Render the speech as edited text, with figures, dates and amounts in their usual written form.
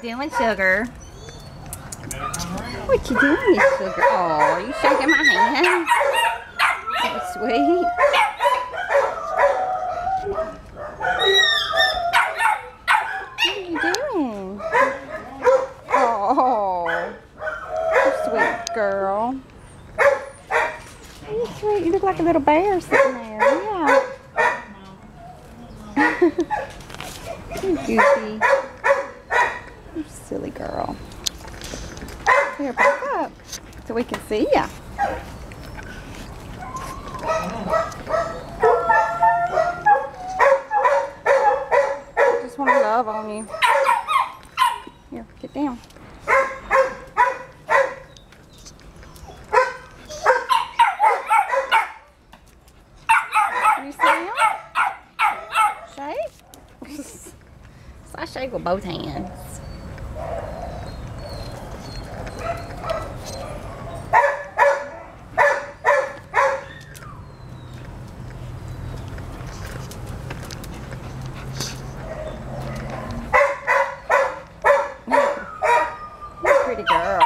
doing, sugar? What you doing, sugar? Oh, are you shaking my hand? That's sweet. What are you doing? Oh, you sweet girl. You sweet. You look like a little bear sitting there. Yeah. You goofy. You silly girl. Here, back up so we can see ya. Just want to love on you. Here, get down. You see him? Shake? So I shake with both hands. Pretty girl.